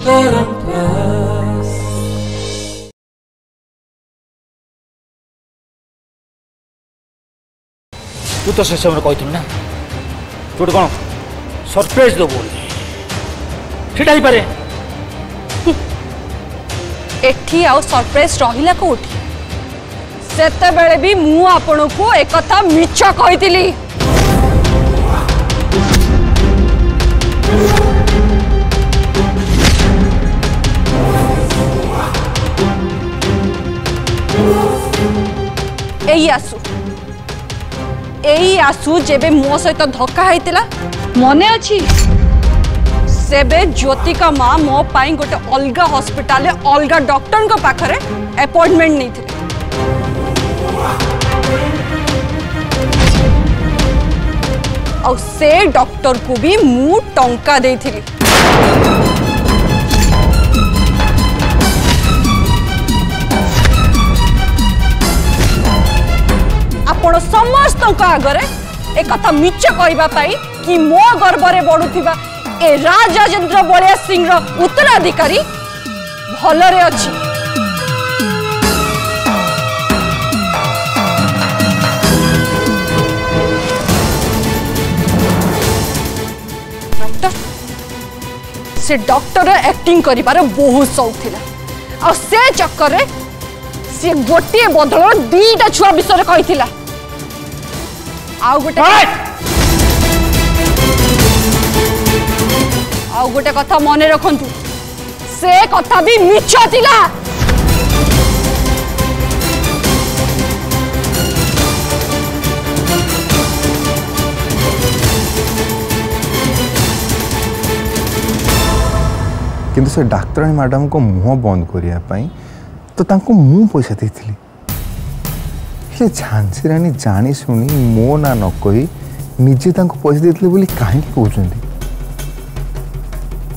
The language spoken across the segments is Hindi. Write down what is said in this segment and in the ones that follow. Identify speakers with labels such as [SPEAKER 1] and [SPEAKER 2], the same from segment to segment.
[SPEAKER 1] तू तो से समय कही ना तू कौन सरप्राइज दबू सीटा पारे
[SPEAKER 2] एठी आउ सरप्राइज रहिला कोठी सेते बेले भी मु आपन को एक कथा मिछ कहितली एई आसु जेबे मो सहित धक्का होइतिला मने अछि सेबे ज्योतिका माँ मो पाई गोटे अलगा हॉस्पिटल अलगा डॉक्टर को पाखरे अपॉइंटमेंट नहीं थे और से डॉक्टर को भी मु टंका देथिली आपण समस्त आगरे एक कथा मिछ कहबा पाई कि मो गर्भरे बढुथिबा ए राजेंद्र बलिया सिंह रो उत्तराधिकारी भलरे अछि डॉक्टर से डॉक्टर एक्टिंग करिबार बहुत शौक थिला और से चक्कर रे से गोटे बदल दीटा छुआ विषय कहिथिला आउ गोटे कथा मने रखंतु से कथा भी मिछ थिला
[SPEAKER 3] किंतु से डाक्तरानी मैडम को मुह बंद करिया पाई तो तांको मु पैसा देथिली हे झांसी रानी जानी सुनी मो ना न कही निजे तांको पैसा देथिले बोली काहे कहउचंदी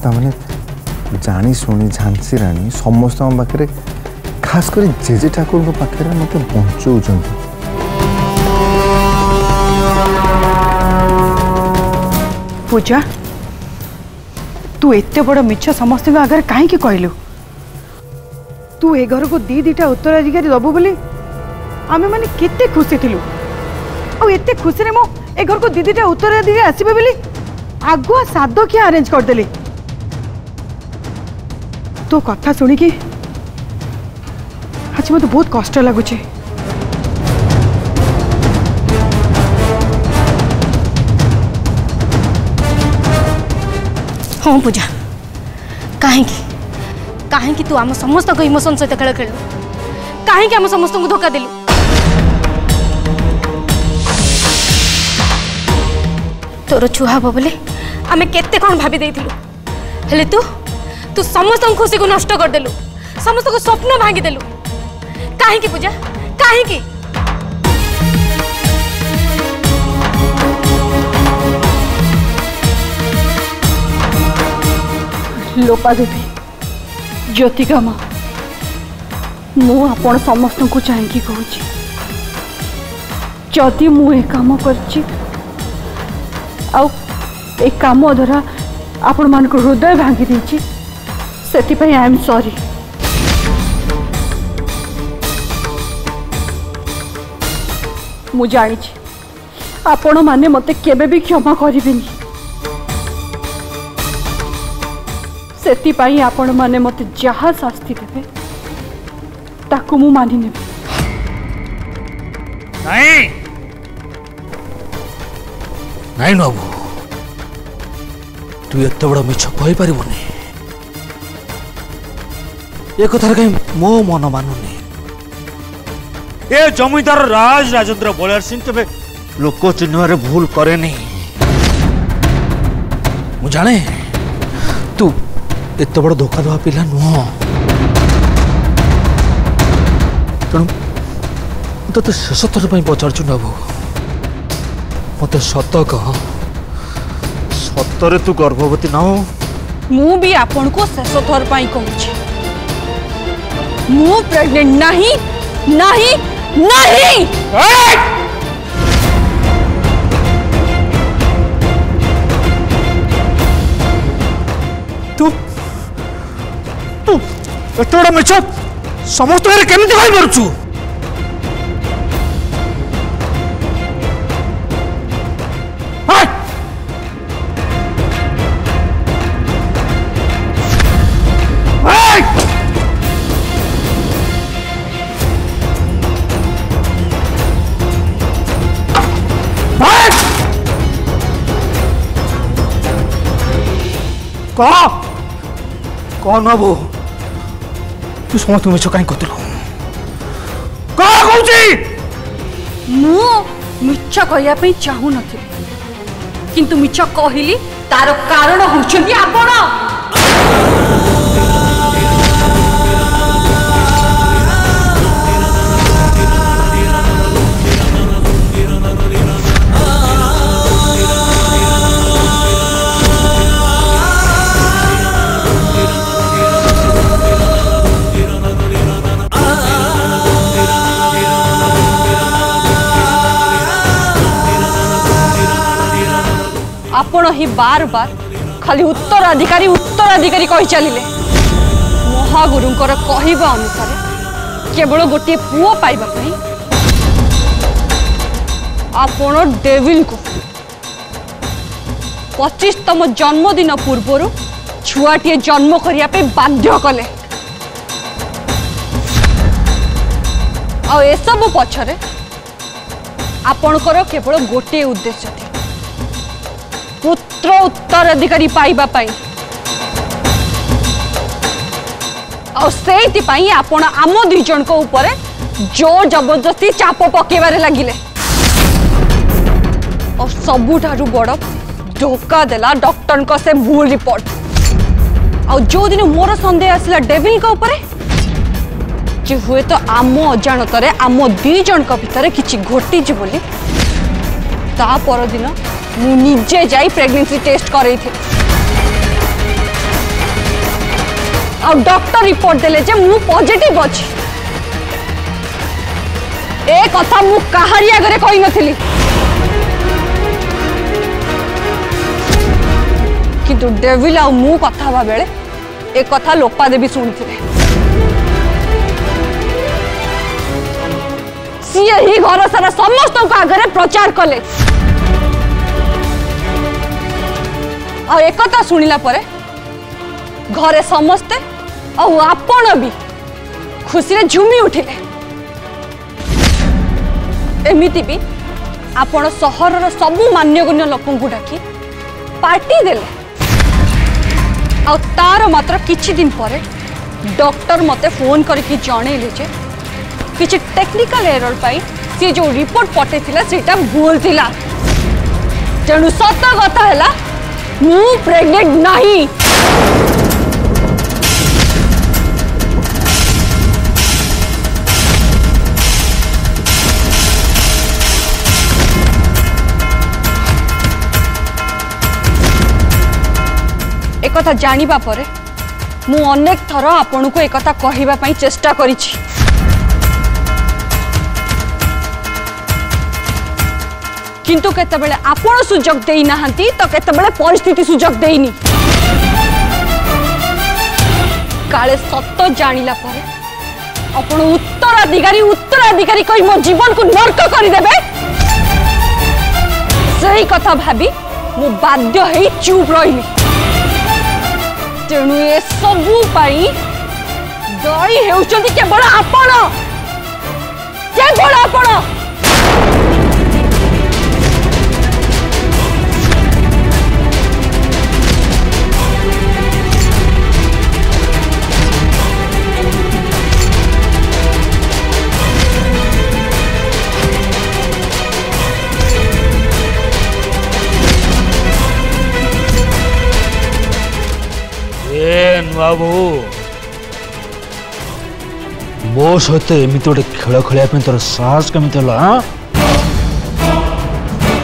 [SPEAKER 3] तामने जानी सुनी झांसी रानी समस्त पाखे खास कर जेजे ठाकुर पाखे मत बंचौचंदी
[SPEAKER 4] पूजा तू एते बड़ मिछ समस्त आगे कहीं कहलु तू ए घर को दीटा उत्तराधिकारी दबु बोली आमे माने केते खुशी थिलु आ एते खुशी रे मो ए घर को दीटा उत्तराधिकारी आसीबे बोली आगुआ सादो क्या अरेंज कर देली तो कथा सुनी कि आज मते बहुत कष्ट लागुचे
[SPEAKER 5] हाँ पूजा कहीं तू आम समस्त को इमोशन सहित खेल खेलु कहीं आम समस्त को धोखा देलु तोर छुआ हम बोले आम केते कौन भाभी देइथिलु हेले तू समस्त खुशी को नष्ट कर देलु समस्त को स्वप्न भांगी देलु कहीं पूजा कहीं
[SPEAKER 2] लोपा देवी ज्योतिका माँ मु आपण समस्त को चाहिए कहूँ जदि मु ए काम करछि आउ ए काम द्वारा आपण मान को हृदय भांगी देछि सेति पई आई एम सॉरी मु जानी आपण माने मते केबे भी क्षमा करिबेनी सेति पाई आपण माने मते जहा शास्ति देबे ताकू मु मानि नेबे
[SPEAKER 1] नहीं नहीं नबू तू एत बड़ मिछ कहि पारिबोनी ए कथार कहीं मो मन मानुनी ए जमीदार राजेंद्र बलियार सिंह तबे लोक चिन्हवारे भूल करे नहीं मु जाने तू एत बड़ धोखा दवा पिला नुह तेणु तो शेष थर पचारु नबू मत सत कह सतरे तू गर्भवती न हो
[SPEAKER 2] मु भी आपन को शेष थर कहूँ मु प्रेग्नेंट नहीं नहीं नहीं
[SPEAKER 1] तू एत बड़ा मिछ समस्त केमती कही पारछु कौन बाबू तू समस्त मिछ कहीं कहलु
[SPEAKER 2] मु मिछ कहया चाहू नथिली किंतु मिछ कहली तार कारण होउछंती आपण। आपण ही बार बार खाली उत्तराधिकारी कही चलिले महागुरुंकर कहवा अनुसार केवल गोटे पुओ पाइबा पई आपण डेविल को 25तम जन्मदिन पूर्वर छुआटे जन्म करिया पे बाध्य कले आ एसबु पछरे आपणकर केवल गोटे उद्देश्य थी पुत्र उत्तराधिकारी पाइबा पाई आपण आम दुई जन को ऊपर जोर जबरदस्ती चाप पकेबारे लगिले और सबुठारु बड़ धोखा देला डॉक्टर को से भूल रिपोर्ट और जो दिन मोर संदेह आसला डेविल का ऊपर जे हुए तो आम अजाणतरे आम दुई जन को भितर किछि घटी जी बोली ता पर दिन मु निजे जाई प्रेगनेंसी टेस्ट करई थी और डॉक्टर रिपोर्ट देले जे मु पॉजिटिव अछि ए कथा मु काहारी आगरे कहि नथिली किंतु डेविल आ मु कथा बा बेले ए कथा लोपा देवी सुनिथिले सिए ही घर सारा समस्त को आगरे प्रचार कले और एक कथा सुनिला परे घरे समस्ते और आपण भी खुशी रे झुमी उठिले एमिति भी आपण सहरर सबु मान्यगण्य लोकन को डाकी पार्टी देले और तार मात्र किछि दिन परे डॉक्टर मते फोन करके जणैले जे किछि टेक्निकल एरर पाई सी जो रिपोर्ट पठे थिला सेटा भूल थिला तेणु सत कथा हैला मु प्रेग्नेंट नहीं एक कथा जानिबा परे मु अनेक थर आपन को एक कथा कहिबा पई चेष्टा करिछि किंतु केतेबेले आपण सुजोग देई नाहंती तो केतेबेले परिस्थिति सुजोग देइनी काले सत्य जानिला परे आपण उत्तराधिकारी कहि मो जीवन को नरक करि देबे सही कथा भाबी मु बाध्य हेई चुप रहिली तेणु ए सबु पाई दई हेउचंती केवल आपण
[SPEAKER 1] बाबू मो सहित एमती गोटे खेल खेल तोर साहस केमी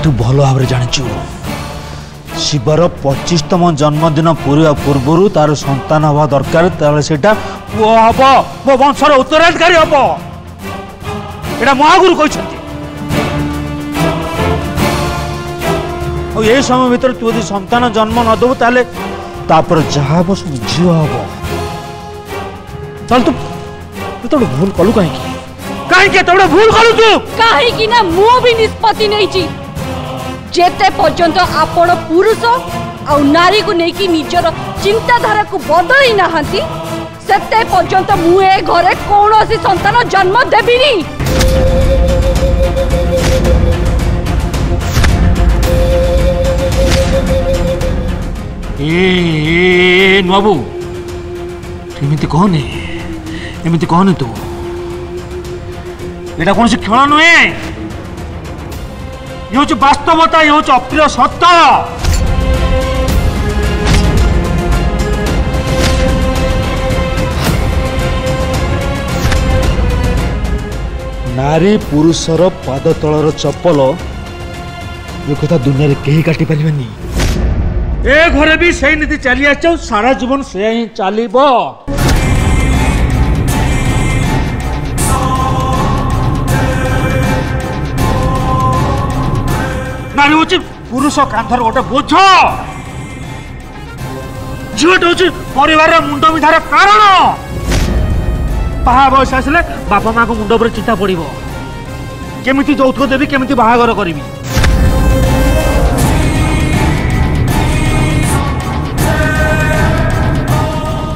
[SPEAKER 1] तू भल भाव जाचु शिवर 25तम जन्मदिन पूरा पूर्व तार संतान हवा दरकार से पुओ हम मो वंशर उत्तराधिकारी हम एटा महागुरु कहते यही समय भर तू यदि संतान जन्म न देबू तापर जहाँ सब झील हम चल तू तो भूल कलु कहीं तो भूल कलु तू
[SPEAKER 2] कहीं ना मु भी निष्पत्ति नहीं छी जेते पर्यंत आपण पुरुष आ नारी को नहीं कि निजर चिंताधारा को बदली नाहंती सेते पर्यंत मु ए घरे कौनसी संतान जन्म देबिनी।
[SPEAKER 1] ए बाबू एमती कहने तू एटा कौन खेल नुहे ये वास्तवता ये अप्रिय सत्य। नारी पुरुषर पाद तलर चप्पल ये कथा दुनिया रे कहीं काटी पारिबेनी। ए घरे भी सही नीति चली आछौ सारा जीवन से ही चलिबो। नारी होची पुरुष कांधर गोटे बोझ झीट होची परिवार मुंड विधार कारण। बाहा बयस आसले बापा माँ को मुंड पर चिंता पड़ो केमिति यौतुक देवी केमिति बाहागर करी।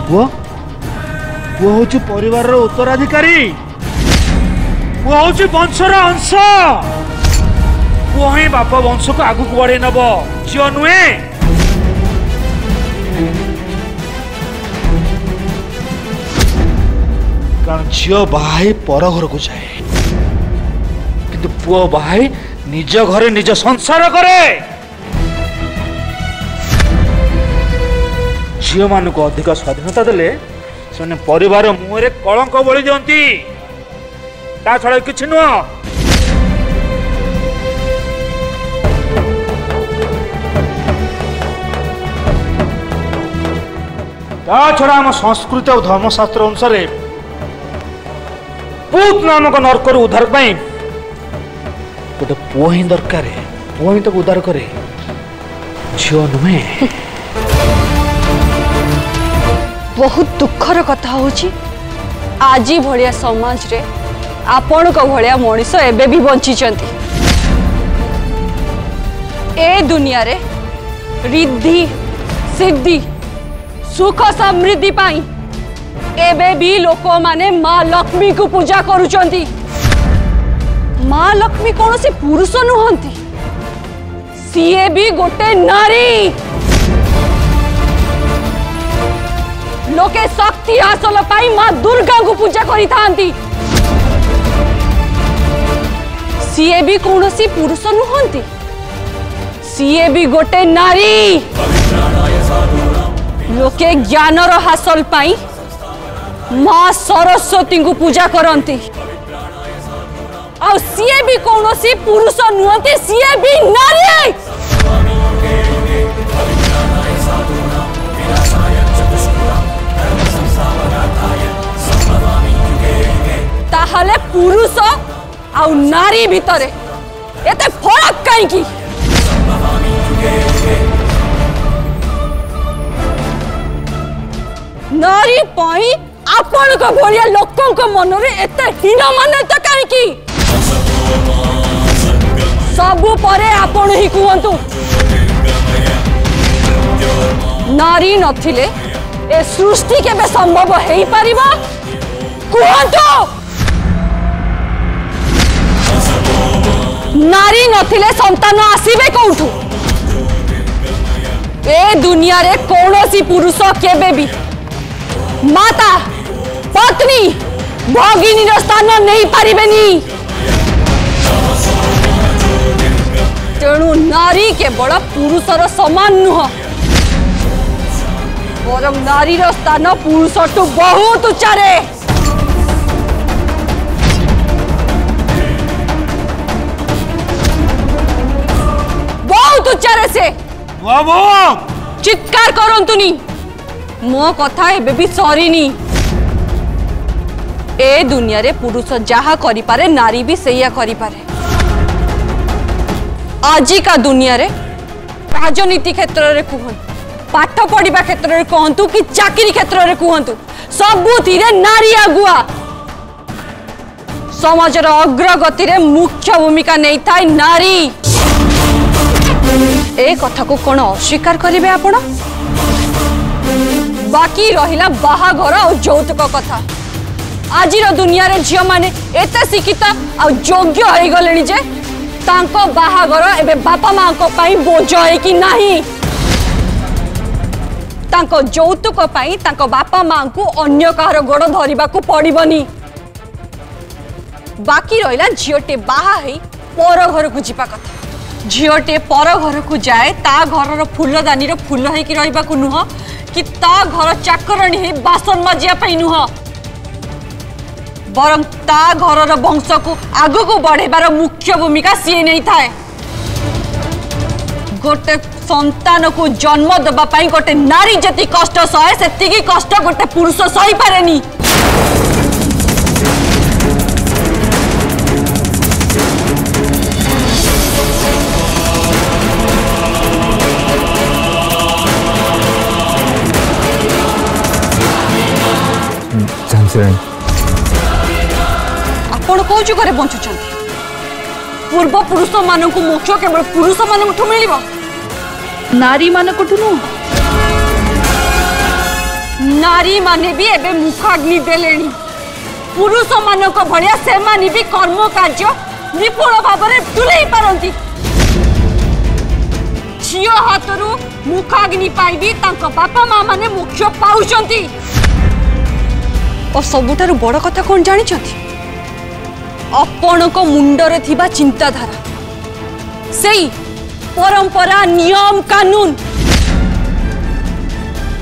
[SPEAKER 1] पुओ हूँ परिवार उत्तराधिकारी पुओ हूँ वंशर अंश पुओ ही बाप वंश को आगु बढ़े नब झील नुहे। कारण झील बाहाई पर घर को जाए किंतु पुओ बाहाई निज घरे निज संसार करे। झील मान को अधिक स्वाधीनता देले से परिवार मुहरे कलंक बोली दियंती ता छड़ा किछि नुह। ता छड़ा आम संस्कृति और धर्मशास्त्र अनुसार पूत नामक नरकर उद्धार पाई गोटे पुओ ही दरकार पुओ ही तक उद्धार करे झील नुहे।
[SPEAKER 2] बहुत दुखर कथा होची आज भलिया समाज रे आपण को भलिया मनीष एबे भी बंचिचंती। ए दुनिया रे रिद्धि सिद्धि सुख समृद्धि पाई एबे भी लोक माने माँ लक्ष्मी को पूजा करुचंती। माँ लक्ष्मी कौन सी पुरुष नुहंती सीए भी गोटे नारी। लोके शक्ति हासिल पाई माँ दुर्गा को पूजा करी थांती सीए भी कौन सी पुरुष नुहंती सीए भी गोटे नारी। लोके ज्ञानर हासिल पाई माँ सरस्वती को पूजा करती और सीए भी कौन सी पुरुष नुहंती सीए भी नारी। ताहले पुरुष आउ नारी भितरे एते फरक कहीं नारी पाई आपण को भलिया लोकों को मन रे एते हीन मान्यता कहीं सबु परे आपण ही कहतु नारी नथिले ए सृष्टि केबे संभव हेई परिबा कहतु। नारी नथिले संतान आसीबे कोठू ए दुनिया रे कौनसी पुरुष केबे भी माता पत्नी भगिनी स्थान नहीं पारिबेनी। तेणु नारी केवल पुरुषर समान नुह बरं नारी स्थान पुरुष टू बहुत उच्चारे। बहुत उच्चारे से चित्कार करंतुनी मो कथा एबे भी सरीनी। ए दुनिया रे पुरुष जहा करि पारे नारी भी सैया करि पारे। आजिका दुनिया रे राजनीति क्षेत्र रे कहन पाठ पढ़ा क्षेत्र में कहतु कि चाकरी क्षेत्र में कहतु सबुथि नारी आगुआ समाजर अग्रगति रे मुख्य भूमिका नहीं था नारी। ए कथा को कौन अस्वीकार करेंगे आपण? बाकी रहिला बाहाघर और यौतुक कथा। आज दुनिया रे झियो माने एते शिक्षित आ योग्य हो गले जे तांको बाहाघर एबे बापा मां को पई बोझ है कि नहीं। तांको यौतुक पई तांको बापा मां को अन्य कहार गोड़ धरिबा को पड़िबनी। बाकी रहिला झियोटे बाहा है पर घर को जीवा कथा। झियोटे पर घर को जाए ता घर फूलदानी फूल है कि रहिबा को नुह कि ता घर चाकरणी है बासन माजिया पई नुह बरं ता घर वंश को आग को बढ़ेबार मुख्य भूमिका सी नहीं थाए। गोटे संतान को जन्म देबा पई गोटे नारी जति कष्ट सहे सेतिकी कष्ट गोटे पुरुष सही पारेनी। आपण को जुगरे बंचुचंती? पूर्व पुरुष मान को मोक्ष केवल पुरुष मान मिल नारी मान नारी माने भी एबे मुखाग्नि देलेनी। पुरुष मान भलिया से मानी भी कर्म कार्य निपुण भाव में तुले पारंती। झियो हाथरू मुखाग्नि पाई भी तांको बापा मां माने मोक्ष पाउचंती। और सबुठारु बड़ कथा कौन जानी? आपण को मुंडरे थिबा चिंताधारा सेई परंपरा नियम कानून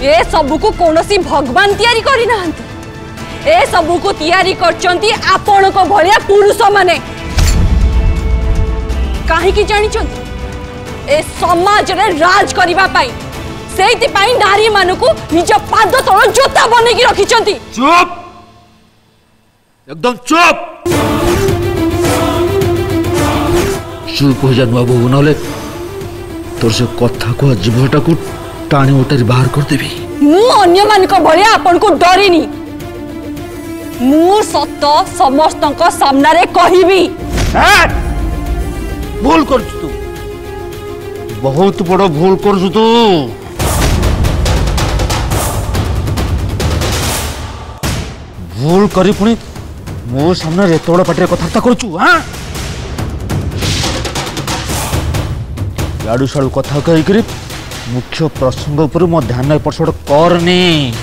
[SPEAKER 2] ए सबु को कोनोसी भगवान तैयारी करि नाहंती। ए सबु को तैयारी करचंती आपण को भलिया पुरुष माने। काहे कि जानि चंती ए समाज रे राज करिबा पाई सेति पाई नारी मानु को निज पाद तळ जोता बने की रखिचंती।
[SPEAKER 1] चुप एकदम चुप चुप हो जा बाबू नले तोर से कथा को जीवटा को टाणी उठारी बाहर कर देबी।
[SPEAKER 2] मु अन्य मान को भलिया अपन को डरिनी। मु सत समस्त को सामना रे कहिबी।
[SPEAKER 1] भूल कर तू बहुत बड़ भूल कर तू। भूल करी पुणी मो सामने रे तोड़ पाटे कथार्ता करूचु। हाँ याडू साडू कथा कही मुख्य प्रसंग उपर मो ध्यान एपट सेपट करनी।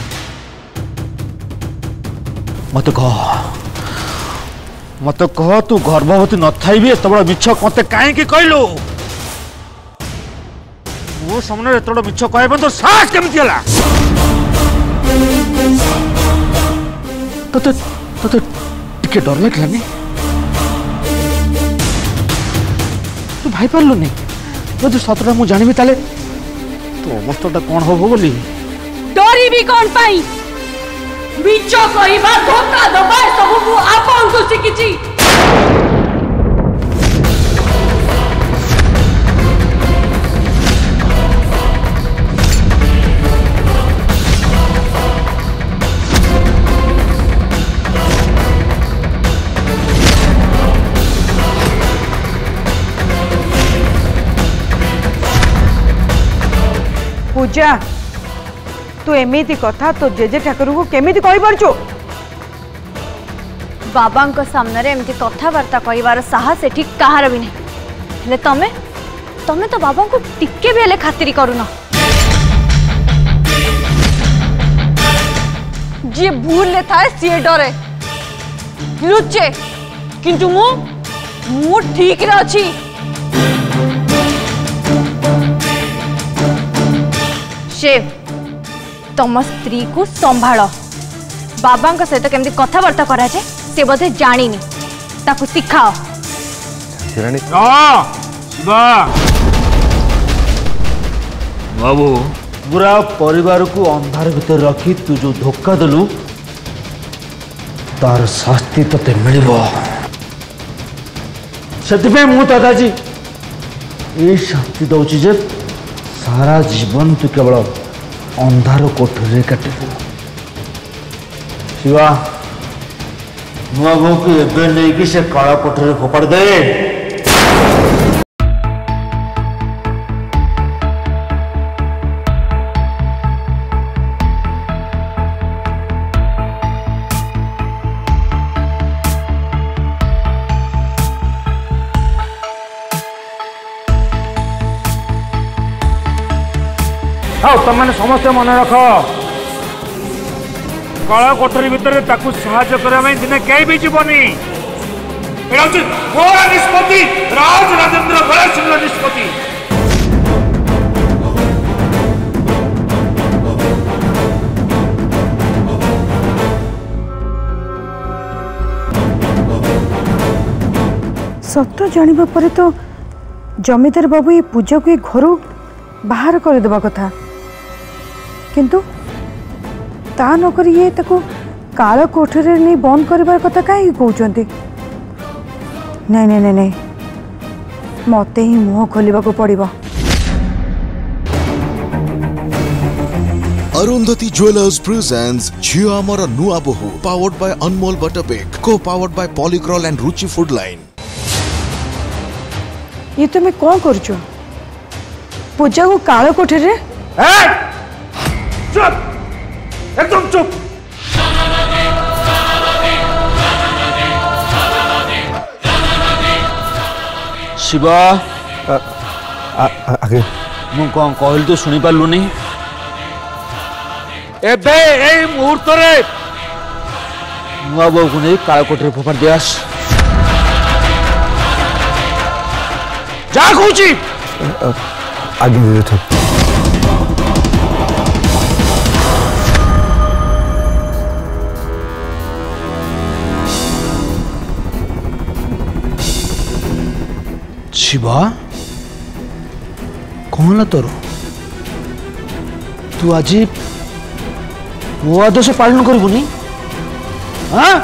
[SPEAKER 1] मत कह तू गर्भवती न थाई भी एत बड़ मिछ मते काहे कहलु? मो सामने एत बड़ मिछ कहबे तो साहस केमिति हला? तते तते टिके डर लागलानी? तू भाई पारलु नहीं जदि सतटा मु जानिबी ताले तो अवस्थाटा कौन हो बोली?
[SPEAKER 2] डरी भी कौन पाई? मिछ कहबा धोखा दबा सब मु आपन को सिकिची।
[SPEAKER 4] पूजा तू एमिति कथा तो जेजे ठाकुर को केमिति कहि परछु?
[SPEAKER 5] बाबा को सामने रे एमती कथबार्ता कहिवार साहस एठी कहार भी नहीं। हेले तमे तमे तो बाबा को टिके भी हेले खातिरी करूना।
[SPEAKER 2] जे भूल ले थाए सी डरे लुचे किंतु मु ठीक रे अछि।
[SPEAKER 5] शिव तम स्त्री को संभाल। बाबा सहित केमती कथबार्ता करा जाए से बोधे जानी ताकू सिखाओ।
[SPEAKER 1] बाबू पूरा परिवार को अंधार भीतर रखी तू जो धोखा देलु तार शास्ति तते मिलिबो। सेतिपे मु दादाजी ए शास्ति दउची जे सारा जीवन तू केवल अंधार कोठरी काटिदेलु शिवा नुआ बो को एबे नहीं कि से काला कोठरी फोपाड़ दे
[SPEAKER 6] हाँ तुम समस्ते मन रख कला कोठरी भितर साहाय्य करने दिन कहीं भी जीवनी निष्पत्ति राज राजेंद्र गणेश सिंह निष्पत्ति
[SPEAKER 4] सत जानिबा परे तो जमीदार बाबू ये पूजा को घर बाहर कर देबा कथा किंतु ता नक ये काल कोठरी नहीं बंद कर कथा कहीं कहते नहीं नहीं नहीं नहीं मत ही मुह खोलने को पड़ो।
[SPEAKER 7] अरुंधति ज्वेलर्स प्रेजेंट्स झियो आमर नुआ बोहू powered by Anmol Butterbake co powered by पॉलीक्रॉल एंड रुचि फूड लाइन।
[SPEAKER 4] ये तुम्हें कौन कर पूजा को काल कोठरी
[SPEAKER 6] चुप एकदम चुप
[SPEAKER 1] शिवा
[SPEAKER 3] आगे
[SPEAKER 1] मु कौन कहल तो सुनी पार्लुनी
[SPEAKER 6] एबे एई मुहूर्त रे
[SPEAKER 1] नुआ बो को नहीं काला कोठरी फोपाड़ दियास
[SPEAKER 6] जा कहूची
[SPEAKER 3] आगे दे ठीक
[SPEAKER 1] शिवा कौन ला तोर तू आज मो आदेश पालन करबुनी हाँ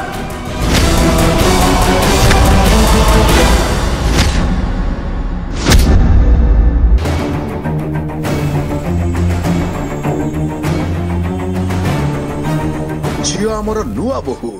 [SPEAKER 7] झियो आमर नुआ बोहू